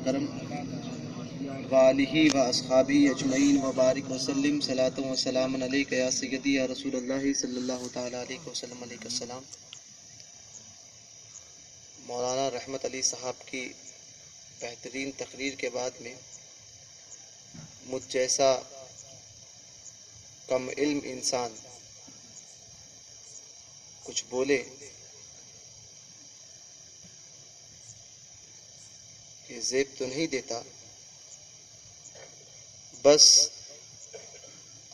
کرم وآلہ و اصحابہ اجمعین وبارک وسلم صلاۃ و سلام علیک یا سیدی یا رسول اللہ صلی اللہ تعالیٰ علیہ وسلم علیہ السلام۔ مولانا رحمت علی صاحب کی بہترین تقریر کے بعد میں مجھ جیسا کم علم انسان کچھ بولے یہ زیب تو نہیں دیتا، بس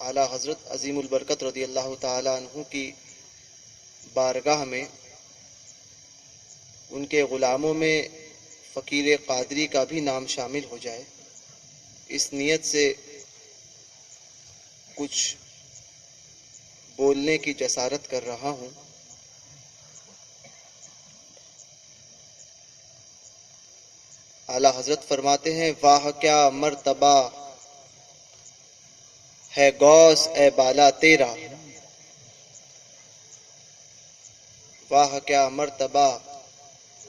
اعلیٰ حضرت عظیم البرکت رضی اللہ تعالی عنہ کی بارگاہ میں ان کے غلاموں میں فقیر قادری کا بھی نام شامل ہو جائے، اس نیت سے کچھ بولنے کی جسارت کر رہا ہوں۔ اعلیٰ حضرت فرماتے ہیں، واہ کیا مرتبہ ہے غوث اے بالا تیرا، واہ کیا مرتبہ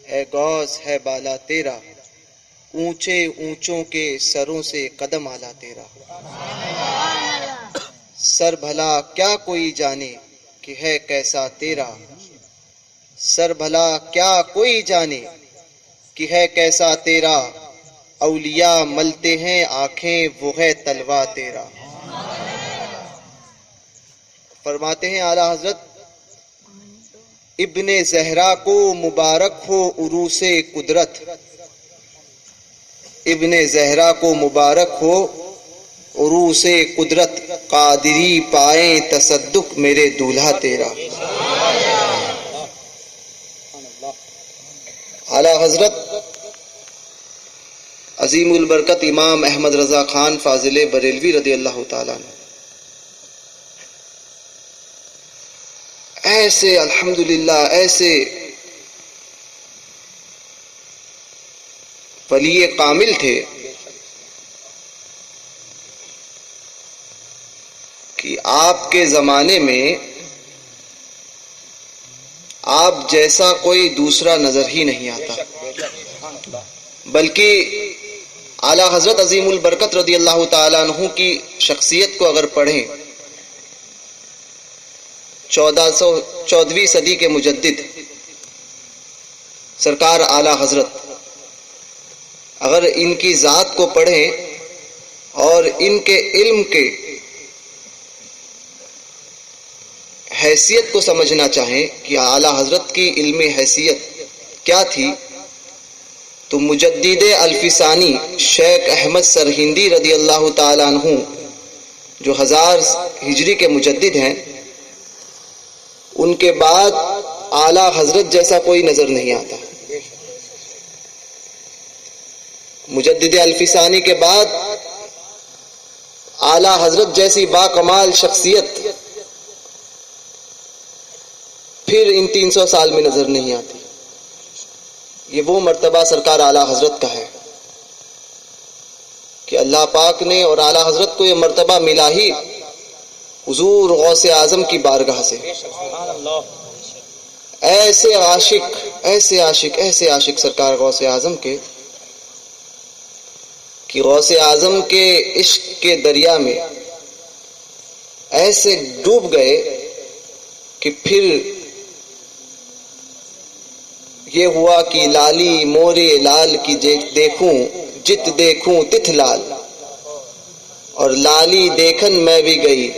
اے غوث ہے بالا تیرا، اونچے اونچوں کے سروں سے قدم اعلیٰ تیرا، سر بھلا کیا کوئی جانے کہ ہے کیسا تیرا، سر بھلا کیا کوئی جانے کہ ہے کیسا تیرا، اولیاء ملتے ہیں آنکھیں وہ ہے تلوا تیرا۔ فرماتے ہیں اعلیٰ حضرت، ابن زہرا کو مبارک ہو عروس قدرت، ابن زہرا کو مبارک ہو عروس قدرت، قادری پائیں تصدق میرے دولہا تیرا۔ اعلیٰ حضرت عظیم البرکت امام احمد رضا خان فاضل بریلوی رضی اللہ تعالیٰ عنہ ایسے الحمدللہ ایسے ولی کامل تھے کہ آپ کے زمانے میں آپ جیسا کوئی دوسرا نظر ہی نہیں آتا، بلکہ اعلیٰ حضرت عظیم البرکت رضی اللہ تعالیٰ عنہ کی شخصیت کو اگر پڑھیں، 14ویں صدی کے مجدد سرکار اعلیٰ حضرت، اگر ان کی ذات کو پڑھیں اور ان کے علم کے حیثیت کو سمجھنا چاہیں کہ اعلیٰ حضرت کی علمی حیثیت کیا تھی، تو مجدد الفسانی شیخ احمد سرہندی رضی اللہ تعالیٰ عنہ جو 1000 ہجری کے مجدد ہیں، ان کے بعد اعلیٰ حضرت جیسا کوئی نظر نہیں آتا۔ مجدد الفسانی کے بعد اعلیٰ حضرت جیسی با کمال شخصیت پھر ان 300 سال میں نظر نہیں آتی۔ یہ وہ مرتبہ سرکار اعلیٰ حضرت کا ہے کہ اللہ پاک نے اور اعلیٰ حضرت کو یہ مرتبہ ملا ہی حضور غوث اعظم کی بارگاہ سے۔ ایسے عاشق ایسے عاشق ایسے عاشق سرکار غوث اعظم کے کہ غوث اعظم کے عشق کے دریا میں ایسے ڈوب گئے کہ پھر یہ ہوا کہ لالی مورے لال کی دیکھوں جت دیکھوں تتھ لال، اور لالی دیکھن میں بھی گئی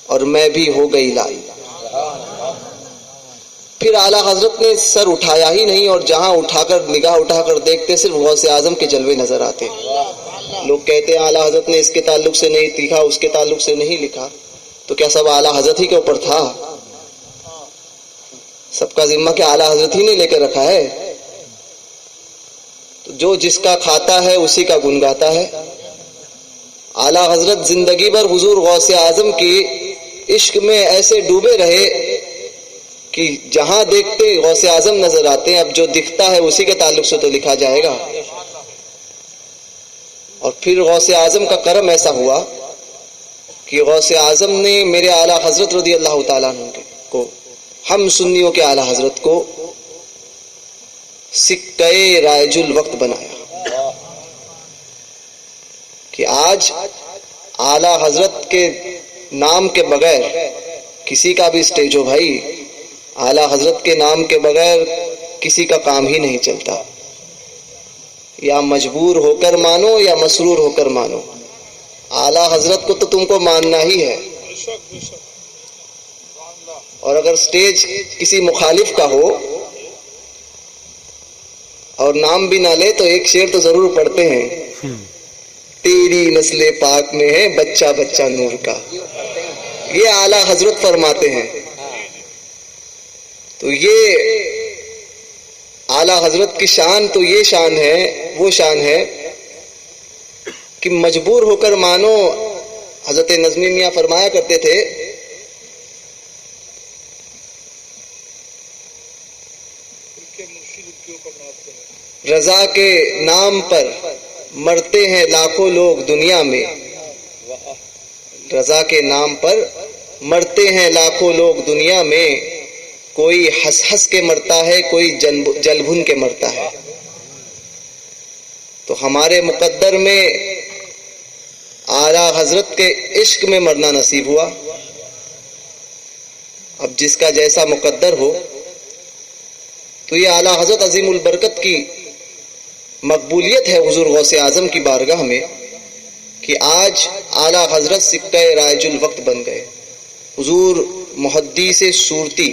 اور میں بھی ہو گئی لال۔ پھر اعلیٰ حضرت نے سر اٹھایا ہی نہیں، اور جہاں نگاہ اٹھا کر دیکھتے صرف غوث اعظم کے جلوے نظر آتے۔ لوگ کہتے ہیں اعلیٰ حضرت نے اس کے تعلق سے نہیں لکھا، اس کے تعلق سے نہیں لکھا، تو کیا سب اعلیٰ حضرت ہی کے اوپر تھا؟ سب کا ذمہ کہ اعلیٰ حضرت ہی نے لے کر رکھا ہے؟ تو جو جس کا کھاتا ہے اسی کا گن گاتا ہے۔ اعلیٰ حضرت زندگی بھر حضور غوث اعظم کی عشق میں ایسے ڈوبے رہے کہ جہاں دیکھتے غوث اعظم نظر آتے ہیں۔ اب جو دکھتا ہے اسی کے تعلق سے تو لکھا جائے گا۔ اور پھر غوث اعظم کا کرم ایسا ہوا کہ غوث اعظم نے میرے اعلیٰ حضرت رضی اللہ تعالیٰ عنہ کو، ہم سنیوں کے اعلیٰ حضرت کو سکہ رائج الوقت بنایا۔ کہ آج اعلیٰ حضرت کے نام کے بغیر کسی کا بھی اسٹیج ہو بھائی، اعلیٰ حضرت کے نام کے بغیر کسی کا کام ہی نہیں چلتا، یا مجبور ہو کر مانو یا مسرور ہو کر مانو، اعلیٰ حضرت کو تو تم کو ماننا ہی ہے۔ اور اگر اسٹیج کسی مخالف کا ہو اور نام بھی نہ لے تو ایک شعر تو ضرور پڑھتے ہیں، تیری نسل پاک میں ہے بچہ بچہ نور کا، یہ اعلیٰ حضرت فرماتے ہیں۔ تو یہ اعلیٰ حضرت کی شان تو یہ شان ہے، وہ شان ہے کہ مجبور ہو کر مانو۔ حضرت نظمی میاں فرمایا کرتے تھے رضا کے نام پر مرتے ہیں لاکھوں لوگ دنیا میں، رضا کے نام پر مرتے ہیں لاکھوں لوگ دنیا میں، کوئی ہنس ہنس کے مرتا ہے، کوئی جل بھن کے مرتا ہے۔ تو ہمارے مقدر میں اعلیٰ حضرت کے عشق میں مرنا نصیب ہوا۔ اب جس کا جیسا مقدر ہو، تو یہ اعلیٰ حضرت عظیم البرکت کی مقبولیت ہے حضور غوث اعظم کی بارگاہ میں کہ آج اعلیٰ حضرت سکہ رائج الوقت بن گئے۔ حضور محدث صورتی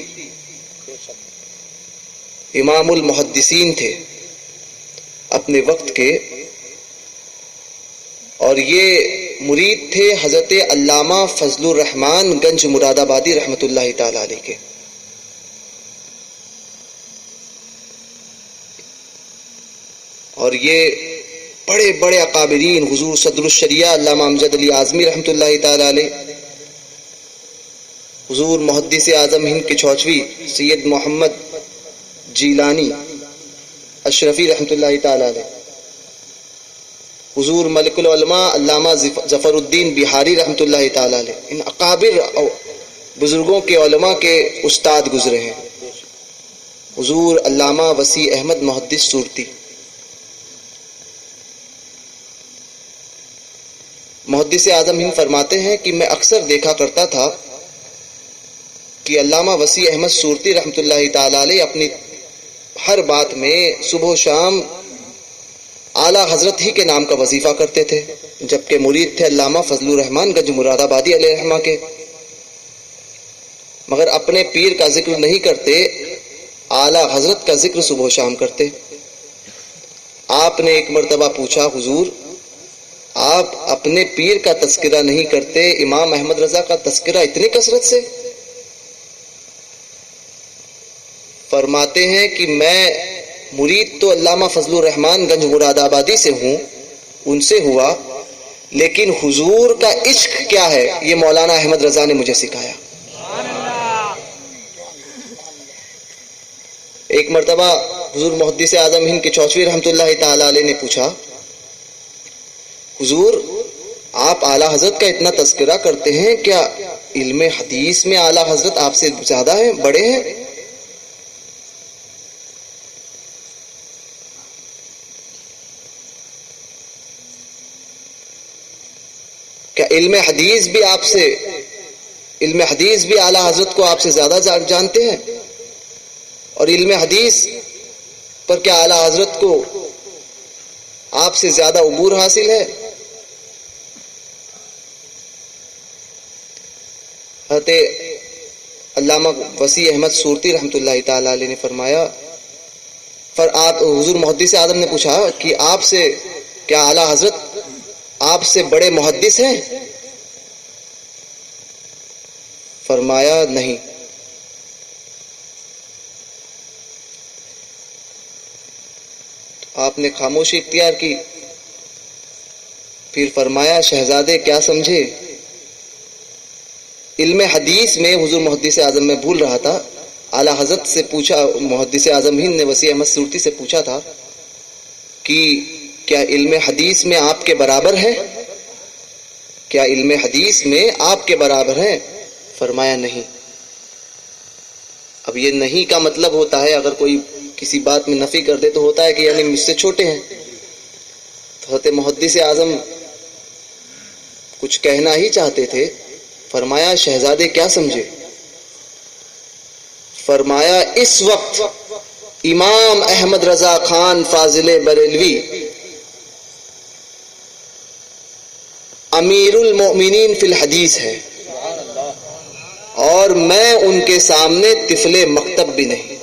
امام المحدثین تھے اپنے وقت کے، اور یہ مرید تھے حضرت علامہ فضل الرحمن گنج مراد آبادی رحمۃ اللہ تعالی علیہ کے۔ اور یہ بڑے بڑے اکابرین حضور صدر الشریعہ علامہ امجد علی اعظمی رحمۃ اللہ تعالی علیہ، حضور محدث اعظم ہند کے چھوچوی سید محمد جیلانی اشرفی رحمۃ اللہ تعالی علیہ، حضور ملک العلماء علامہ ظفر الدین بہاری رحمۃ اللہ تعالی علیہ، ان اکابر بزرگوں کے علماء کے استاد گزرے ہیں۔ حضور علامہ وسیع احمد محدث صورتی، محدث اعظم ہند فرماتے ہیں کہ میں اکثر دیکھا کرتا تھا کہ علامہ وسیع احمد صورتی رحمۃ اللہ تعالی علیہ اپنی ہر بات میں صبح و شام اعلیٰ حضرت ہی کے نام کا وظیفہ کرتے تھے، جبکہ مرید تھے علامہ فضل الرحمن گنج مراد آبادی علیہ رحمہ کے، مگر اپنے پیر کا ذکر نہیں کرتے، اعلیٰ حضرت کا ذکر صبح و شام کرتے۔ آپ نے ایک مرتبہ پوچھا، حضور آپ اپنے پیر کا تذکرہ نہیں کرتے، امام احمد رضا کا تذکرہ اتنی کثرت سے؟ فرماتے ہیں کہ میں مرید تو علامہ فضل الرحمن گنج مراد آبادی سے ہوں، ان سے ہوا، لیکن حضور کا عشق کیا ہے یہ مولانا احمد رضا نے مجھے سکھایا۔ ایک مرتبہ حضور محدث اعظم ہند کے چوچوی رحمۃ اللہ تعالی علیہ نے پوچھا، حضور آپ اعلیٰ حضرت کا اتنا تذکرہ کرتے ہیں، کیا علم حدیث میں اعلیٰ حضرت آپ سے زیادہ ہیں، بڑے ہیں؟ کیا علم حدیث بھی اعلیٰ حضرت کو آپ سے زیادہ جانتے ہیں؟ اور علم حدیث پر کیا اعلیٰ حضرت کو آپ سے زیادہ عبور حاصل ہے؟ حضرت علامہ وسیع احمد صورتی رحمۃ اللہ تعالی علیہ نے فرمایا، حضور محدث اعظم نے پوچھا کہ آپ سے کیا اعلیٰ حضرت آپ سے بڑے محدث ہیں؟ فرمایا نہیں۔ آپ نے خاموشی اختیار کی، پھر فرمایا شہزادے کیا سمجھے؟ علم حدیث میں حضور محدث اعظم میں بھول رہا تھا، اعلیٰ حضرت سے پوچھا، محدث اعظم ہند نے وسیع احمد صورتی سے پوچھا تھا کہ کیا علم حدیث میں آپ کے برابر ہے؟ کیا علم حدیث میں آپ کے برابر ہے؟ فرمایا نہیں۔ اب یہ نہیں کا مطلب ہوتا ہے، اگر کوئی کسی بات میں نفی کر دے تو ہوتا ہے کہ یعنی مجھ سے چھوٹے ہیں۔ تو حضرت محدث اعظم کچھ کہنا ہی چاہتے تھے. فرمایا شہزادے کیا سمجھے؟ فرمایا اس وقت امام احمد رضا خان فاضل بریلوی امیر المؤمنین فی الحدیث ہے اور میں ان کے سامنے طفل مکتب بھی نہیں.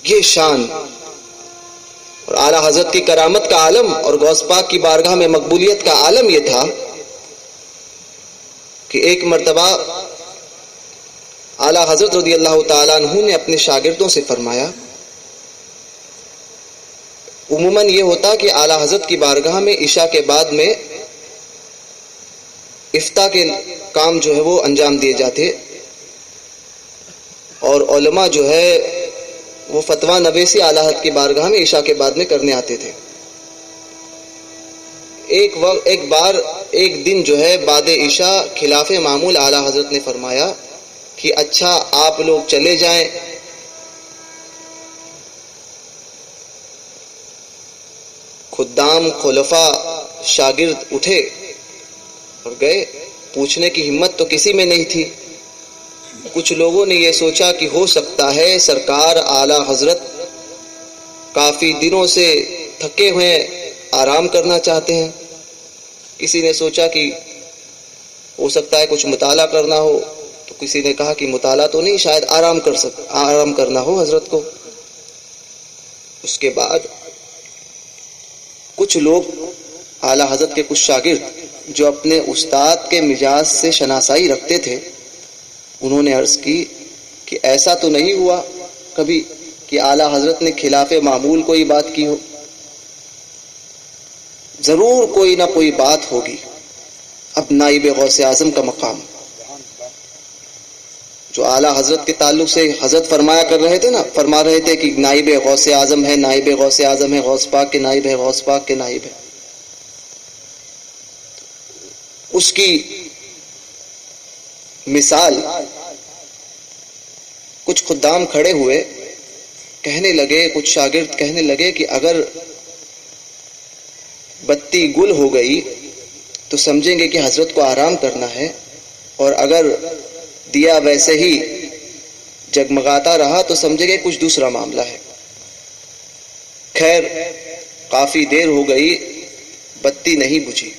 یہ شان اور اعلیٰ حضرت کی کرامت کا عالم اور غوث پاک کی بارگاہ میں مقبولیت کا عالم یہ تھا کہ ایک مرتبہ اعلیٰ حضرت رضی اللہ تعالیٰ عنہ نے اپنے شاگردوں سے فرمایا. عموماً یہ ہوتا کہ اعلیٰ حضرت کی بارگاہ میں عشاء کے بعد میں افتاء کے کام جو ہے وہ انجام دیے جاتے اور علماء جو ہے وہ فتویٰ نویسی اعلیٰ حضرت کی بارگاہ میں عشاء کے بعد میں کرنے آتے تھے. ایک دن جو ہے بعد عشاء خلاف معمول اعلیٰ حضرت نے فرمایا کہ اچھا آپ لوگ چلے جائیں. خدام خلفاء شاگرد اٹھے اور گئے. پوچھنے کی ہمت تو کسی میں نہیں تھی. کچھ لوگوں نے یہ سوچا کہ ہو سکتا ہے سرکار اعلیٰ حضرت کافی دنوں سے تھکے ہوئے آرام کرنا چاہتے ہیں. کسی نے سوچا کہ ہو سکتا ہے کچھ مطالعہ کرنا ہو، تو کسی نے کہا کہ مطالعہ تو نہیں، شاید آرام کرنا ہو حضرت کو. اس کے بعد کچھ لوگ اعلیٰ حضرت کے کچھ شاگرد جو اپنے استاد کے مزاج سے شناسائی رکھتے تھے، انہوں نے عرض کی کہ ایسا تو نہیں ہوا کبھی کہ اعلیٰ حضرت نے خلاف معمول کوئی بات کی ہو. ضرور کوئی نہ کوئی بات ہوگی. اب نائب غوث اعظم کا مقام جو اعلیٰ حضرت کے تعلق سے حضرت فرما رہے تھے کہ نائب غوث اعظم ہے، نائب غوث اعظم ہے، غوث پاک کے نائب ہے، غوث پاک کے نائب ہے. اس کی مثال کچھ خدام کھڑے ہوئے کہنے لگے، کچھ شاگرد کہنے لگے کہ اگر بتی گل ہو گئی تو سمجھیں گے کہ حضرت کو آرام کرنا ہے، اور اگر دیا ویسے ہی جگمگاتا رہا تو سمجھیں گے کچھ دوسرا معاملہ ہے. خیر کافی دیر ہو گئی، بتی نہیں بجھی.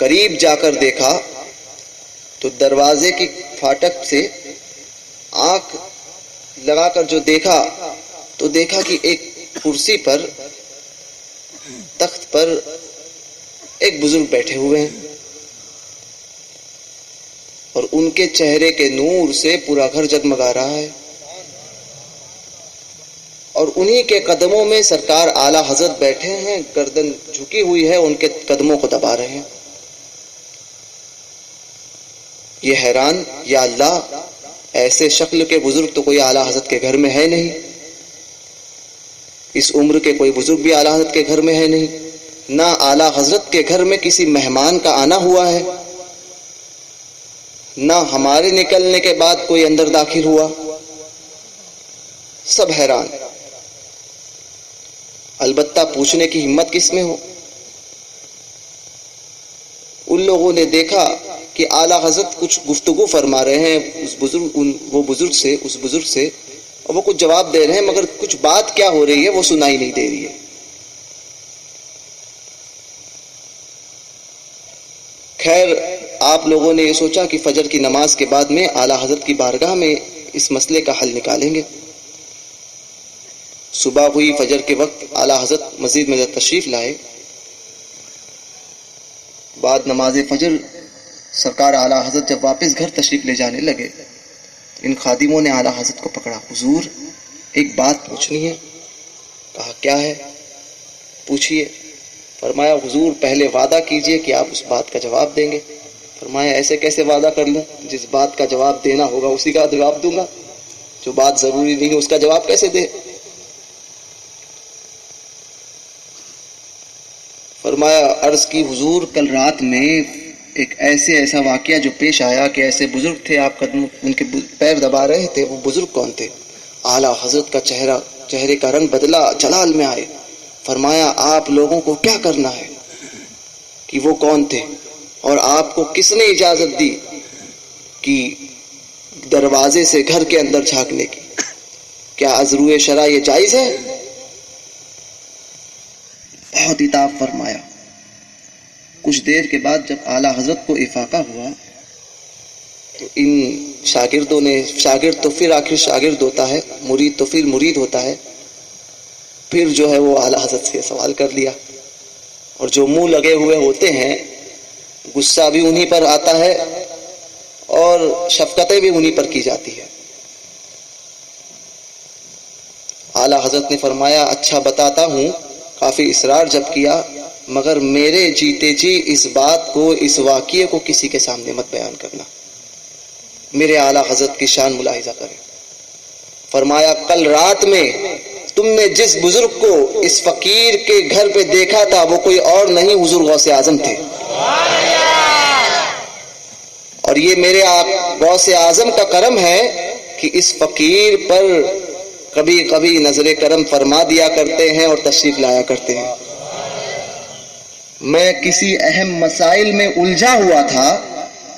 قریب جا کر دیکھا تو دروازے کی پھاٹک سے آنکھ لگا کر جو دیکھا تو دیکھا کہ ایک کرسی پر، تخت پر ایک بزرگ بیٹھے ہوئے ہیں اور ان کے چہرے کے نور سے پورا گھر جگمگا رہا ہے، اور انہی کے قدموں میں سرکار اعلیٰ حضرت بیٹھے ہیں، گردن جھکی ہوئی ہے، ان کے قدموں کو دبا رہے ہیں. یہ حیران، یا اللہ ایسے شکل کے بزرگ تو کوئی اعلیٰ حضرت کے گھر میں ہے نہیں، اس عمر کے کوئی بزرگ بھی اعلیٰ حضرت کے گھر میں ہے نہیں. نہ اعلیٰ حضرت کے گھر میں کسی مہمان کا آنا ہوا ہے، نہ ہمارے نکلنے کے بعد کوئی اندر داخل ہوا. سب حیران. البتہ پوچھنے کی ہمت کس میں ہو. ان لوگوں نے دیکھا کہ اعلیٰ حضرت کچھ گفتگو فرما رہے ہیں وہ بزرگ سے اور وہ کچھ جواب دے رہے ہیں، مگر کچھ بات کیا ہو رہی ہے وہ سنائی نہیں دے رہی ہے. خیر آپ لوگوں نے یہ سوچا کہ فجر کی نماز کے بعد میں اعلیٰ حضرت کی بارگاہ میں اس مسئلے کا حل نکالیں گے. صبح ہوئی، فجر کے وقت اعلیٰ حضرت مسجد میں تشریف لائے. بعد نماز فجر سرکار اعلیٰ حضرت جب واپس گھر تشریف لے جانے لگے، ان خادموں نے اعلیٰ حضرت کو پکڑا. حضور ایک بات پوچھنی ہے. کہا کیا ہے؟ پوچھئے. فرمایا حضور پہلے وعدہ کیجئے کہ آپ اس بات کا جواب دیں گے. فرمایا ایسے کیسے وعدہ کر لوں؟ جس بات کا جواب دینا ہوگا اسی کا جواب دوں گا، جو بات ضروری نہیں ہے اس کا جواب کیسے دے؟ فرمایا عرض کی حضور کل رات میں ایک ایسا واقعہ جو پیش آیا کہ ایسے بزرگ تھے، آپ قدم ان کے پیر دبا رہے تھے. وہ بزرگ کون تھے؟ اعلیٰ حضرت کا چہرے کا رنگ بدلا، جلال میں آئے. فرمایا آپ لوگوں کو کیا کرنا ہے؟ کہ وہ کون تھے اور آپ کو کس نے اجازت دی کہ دروازے سے گھر کے اندر جھانکنے کی؟ کیا از روئے شرع یہ جائز ہے؟ بہت عتاب فرمایا۔ کچھ دیر کے بعد جب اعلیٰ حضرت کو افاقہ ہوا تو ان شاگردوں نے، شاگرد تو پھر آخر شاگرد ہوتا ہے، مرید تو پھر مرید ہوتا ہے، پھر جو ہے وہ اعلیٰ حضرت سے سوال کر لیا، اور جو منہ لگے ہوئے ہوتے ہیں غصہ بھی انہی پر آتا ہے اور شفقتیں بھی انہی پر کی جاتی ہے۔ اعلیٰ حضرت نے فرمایا اچھا بتاتا ہوں، کافی اصرار جب کیا، مگر میرے جیتے جی اس بات کو، اس واقعے کو کسی کے سامنے مت بیان کرنا۔ میرے اعلیٰ حضرت کی شان ملاحظہ کریں۔ فرمایا کل رات میں تم نے جس بزرگ کو اس فقیر کے گھر پہ دیکھا تھا وہ کوئی اور نہیں، حضور غوث اعظم تھے، اور یہ میرے غوث اعظم کا کرم ہے کہ اس فقیر پر کبھی کبھی نظر کرم فرما دیا کرتے ہیں اور تشریف لایا کرتے ہیں۔ میں کسی اہم مسائل میں الجھا ہوا تھا،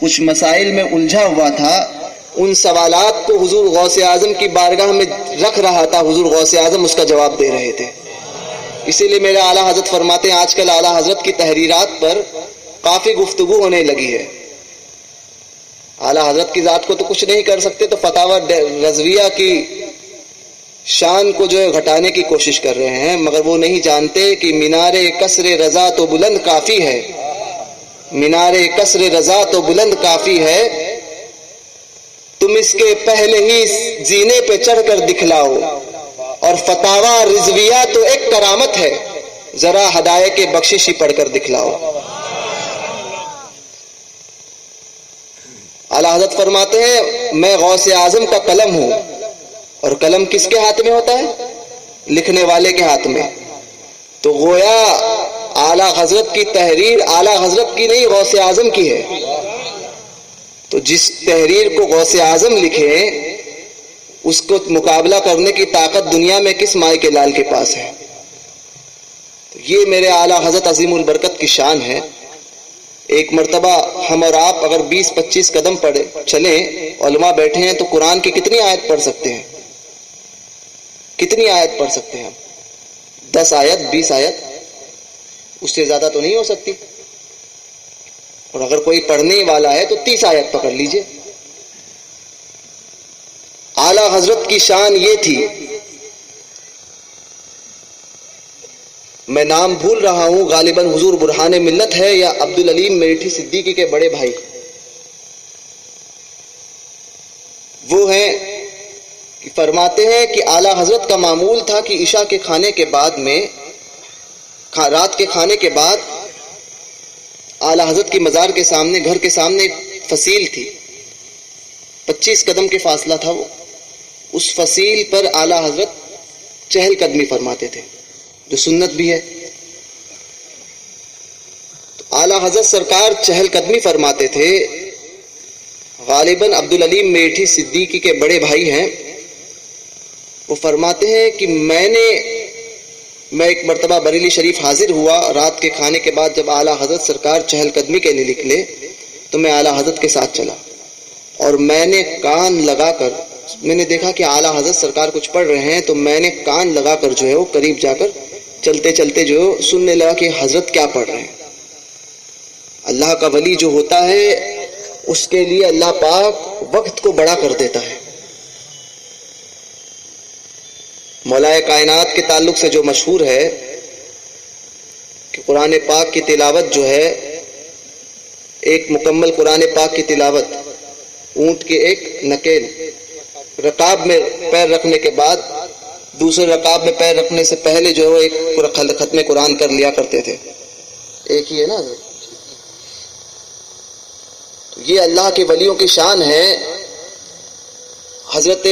کچھ مسائل میں الجھا ہوا تھا، ان سوالات کو حضور غوث اعظم کی بارگاہ میں رکھ رہا تھا، حضور غوث اعظم اس کا جواب دے رہے تھے۔ اسی لیے میرے اعلیٰ حضرت فرماتے ہیں آج کل اعلیٰ حضرت کی تحریرات پر کافی گفتگو ہونے لگی ہے۔ اعلیٰ حضرت کی ذات کو تو کچھ نہیں کر سکتے، تو فتاوی رضویہ کی شان کو جو ہے گھٹانے کی کوشش کر رہے ہیں، مگر وہ نہیں جانتے کہ مینار کسر رضا تو بلند کافی ہے، مینار کسر رضا تو بلند کافی ہے، تم اس کے پہلے ہی زینے پہ چڑھ کر دکھلاؤ، اور فتاوی رضویہ تو ایک کرامت ہے، ذرا ہدایت بخششی پڑھ کر دکھلاؤ۔ اعلیٰ حضرت فرماتے ہیں میں غوث اعظم کا قلم ہوں، اور قلم کس کے ہاتھ میں ہوتا ہے؟ لکھنے والے کے ہاتھ میں۔ تو گویا اعلیٰ حضرت کی تحریر اعلیٰ حضرت کی نہیں، غوث اعظم کی ہے۔ تو جس تحریر کو غوث اعظم لکھے اس کو مقابلہ کرنے کی طاقت دنیا میں کس مائی کے لال کے پاس ہے؟ تو یہ میرے اعلیٰ حضرت عظیم البرکت کی شان ہے۔ ایک مرتبہ ہم اور آپ اگر 20-25 قدم پڑے چلیں، علماء بیٹھے ہیں، تو قرآن کی کتنی آیت پڑھ سکتے ہیں؟ کتنی آیت پڑھ سکتے ہیں ہم؟ 10 آیت 20 آیت، اس سے زیادہ تو نہیں ہو سکتی، اور اگر کوئی پڑھنے والا ہے تو 30 آیت پکڑ لیجئے۔ اعلیٰ حضرت کی شان یہ تھی، میں نام بھول رہا ہوں، غالباً حضور برہان ملت ہے یا عبدالعلیم میٹھی صدیقی کے بڑے بھائی، وہ ہیں کہ فرماتے ہیں کہ اعلیٰ حضرت کا معمول تھا کہ عشاء کے کھانے کے بعد میں، رات کے کھانے کے بعد اعلیٰ حضرت کی مزار کے سامنے، گھر کے سامنے فصیل تھی، 25 قدم کے فاصلہ تھا، وہ اس فصیل پر اعلیٰ حضرت چہل قدمی فرماتے تھے، جو سنت بھی ہے۔ تو اعلیٰ حضرت سرکار چہل قدمی فرماتے تھے، غالباً عبدالعلیم میٹھی صدیقی کے بڑے بھائی ہیں، وہ فرماتے ہیں کہ میں ایک مرتبہ بریلی شریف حاضر ہوا، رات کے کھانے کے بعد جب اعلیٰ حضرت سرکار چہل قدمی کے لیے نکلے تو میں اعلیٰ حضرت کے ساتھ چلا، اور میں نے کان لگا کر، میں نے دیکھا کہ اعلیٰ حضرت سرکار کچھ پڑھ رہے ہیں، تو میں نے کان لگا کر جو ہے وہ قریب جا کر چلتے چلتے جو سننے لگا کہ حضرت کیا پڑھ رہے ہیں۔ اللہ کا ولی جو ہوتا ہے اس کے لیے اللہ پاک وقت کو بڑا کر دیتا ہے۔ مولا کائنات کے تعلق سے جو مشہور ہے کہ قرآن پاک کی تلاوت جو ہے، ایک مکمل قرآن پاک کی تلاوت اونٹ کے ایک نکیل رکاب میں پیر رکھنے کے بعد دوسرے رکاب میں پیر رکھنے سے پہلے جو ہے ایک ختم قرآن کر لیا کرتے تھے، ایک ہی ہے نا۔ یہ اللہ کے ولیوں کی شان ہے۔ حضرت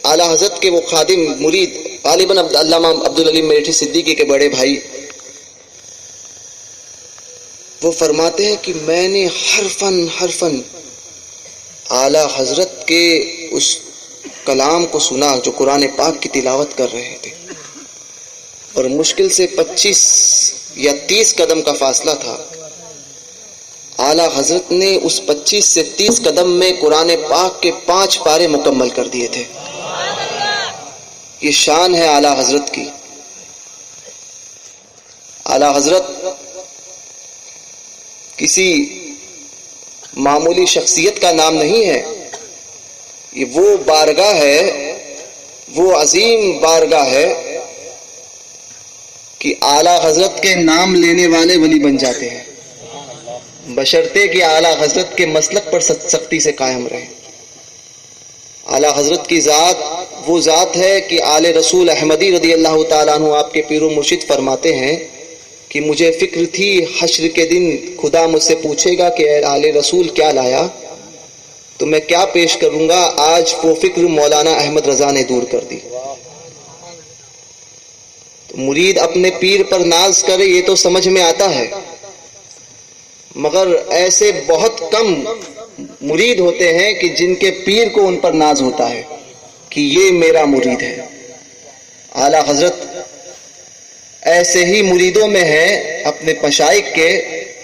اعلیٰ حضرت کے وہ خادم مرید غالباً علامہ عبدالعلیم میٹھی صدیقی کے بڑے بھائی، وہ فرماتے ہیں کہ میں نے حرفاً اعلیٰ حضرت کے اس کلام کو سنا جو قرآن پاک کی تلاوت کر رہے تھے، اور مشکل سے 25 یا 30 قدم کا فاصلہ تھا، اعلیٰ حضرت نے اس 25 سے 30 قدم میں قرآن پاک کے 5 پارے مکمل کر دیے تھے. یہ شان ہے اعلیٰ حضرت کی. اعلیٰ حضرت کسی معمولی شخصیت کا نام نہیں ہے. یہ وہ بارگاہ ہے، وہ عظیم بارگاہ ہے کہ اعلیٰ حضرت کے نام لینے والے ولی بن جاتے ہیں، بشرطے کہ اعلیٰ حضرت کے مسلک پر سختی سے قائم رہیں. اعلیٰ حضرت کی ذات وہ ذات ہے کہ آل رسول احمدی رضی اللہ تعالیٰ عنہ آپ کے پیر و مرشد فرماتے ہیں کہ مجھے فکر تھی حشر کے دن خدا مجھ سے پوچھے گا کہ اے آل رسول کیا لایا، تو میں کیا پیش کروں گا. آج وہ فکر مولانا احمد رضا نے دور کر دی. تو مرید اپنے پیر پر ناز کرے یہ تو سمجھ میں آتا ہے، مگر ایسے بہت کم مرید ہوتے ہیں کہ جن کے پیر کو ان پر ناز ہوتا ہے کہ یہ میرا مرید ہے. اعلیٰ حضرت ایسے ہی مریدوں میں ہیں اپنے مشائخ کے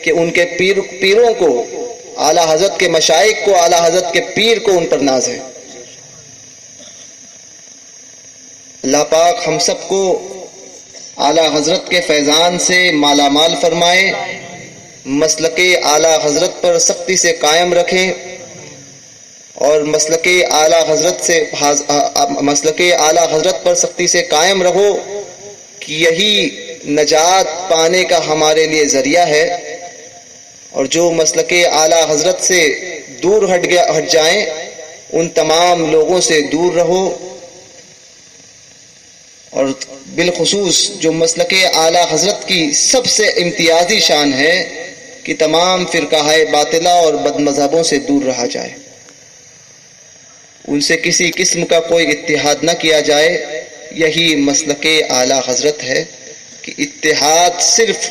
کہ ان کے پیروں کو، اعلیٰ حضرت کے مشائخ کو، اعلیٰ حضرت کے پیر کو ان پر ناز ہے. اللہ پاک ہم سب کو اعلیٰ حضرت کے فیضان سے مالا مال فرمائے، مسلک اعلیٰ حضرت پر سختی سے قائم رکھیں اور مسلک اعلیٰ حضرت پر سختی سے قائم رہو کہ یہی نجات پانے کا ہمارے لیے ذریعہ ہے. اور جو مسلک اعلیٰ حضرت سے دور ہٹ جائیں ان تمام لوگوں سے دور رہو. اور بالخصوص جو مسلک اعلیٰ حضرت کی سب سے امتیازی شان ہے کہ تمام فرقہ باطلہ اور بد مذہبوں سے دور رہا جائے، ان سے کسی قسم کا کوئی اتحاد نہ کیا جائے. یہی مسلک اعلیٰ حضرت ہے کہ اتحاد صرف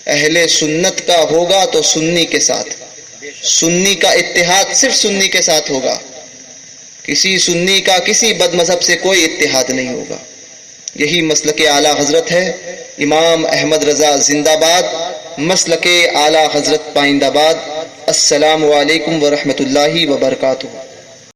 اہل سنت کا ہوگا تو سنی کے ساتھ، سنی کا اتحاد صرف سنی کے ساتھ ہوگا. کسی سنی کا کسی بد مذہب سے کوئی اتحاد نہیں ہوگا. یہی مسلک اعلیٰ حضرت ہے. امام احمد رضا زندہ باد، مسلک اعلیٰ حضرت پائندہ باد. السلام علیکم ورحمۃ اللہ وبرکاتہ.